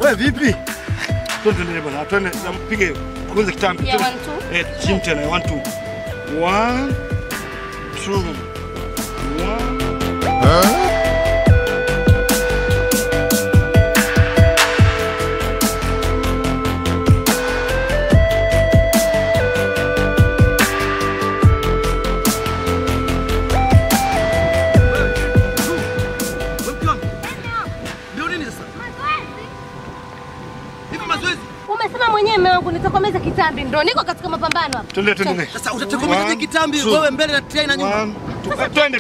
Wewe vipi? Twende bwana, twende mpige kwanza kitambi. Ya 1 2. Chini tena 1 2. 1 2 1. Umesema mwenyewe mume wangu nitokomeze kitambi ndo niko katika mapambano hapa. Twende. Sasa utatokomeza kitambi wewe mbele na trainer nyuma. Twende.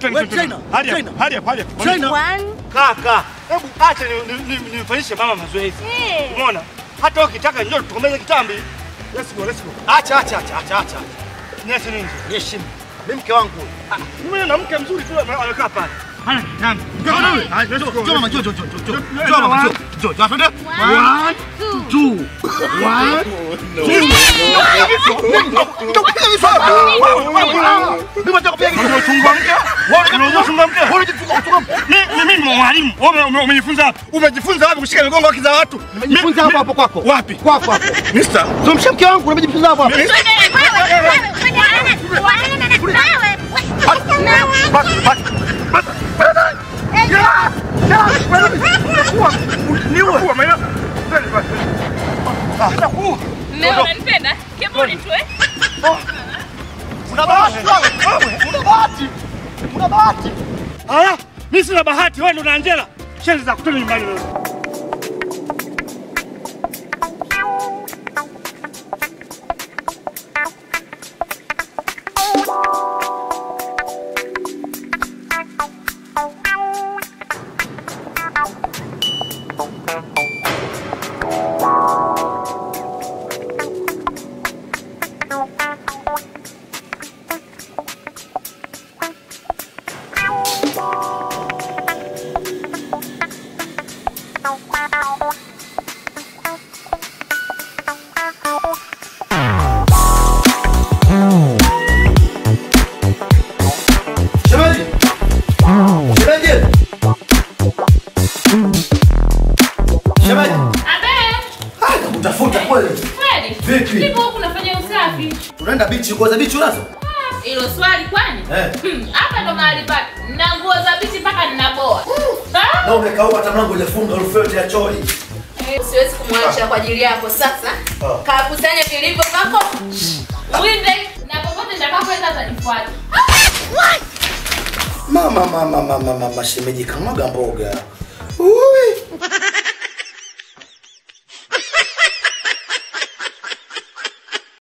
Hadi hapa. Trainer. 1. Kaka, hebu acha nifanyishe mama mazoezi. Umeona? Hata ukitaka njoo tutokomeze kitambi. Let's go. Acha. Niache nini? Heshima. Mimi mke wangu. Mimi na mke mzuri tu amekaa pale. Hana kitambi. Njoo mama, njoo. Njoo mama, njoo. Twende. 1 2 1 Umejifunza wapi kushika migongo za watu? Nimejifunza hapo kwako. Wapi? Kwako hapo. Mister, Zomsha mke wangu umejifunza hapo. Leo unanipenda? Keboni tu Una bahati. Haya, mimi sina bahati, wewe ndo na Angela. Sheli za kutoka nyumbani leo. Unaenda bichi, nguo za bichi unazo? Hilo swali kwani? Hapa ndo mahali pake. Na nguo za bichi mpaka ninaboa. Na umekauka hata mlango hujafunga rufu yote ya choi. Siwezi kumwacha kwa ajili yako sasa. Kakusanya vilivyo vako. Winde na popote nitakapoenda atanifuata. Mama shemeji kamwaga mboga.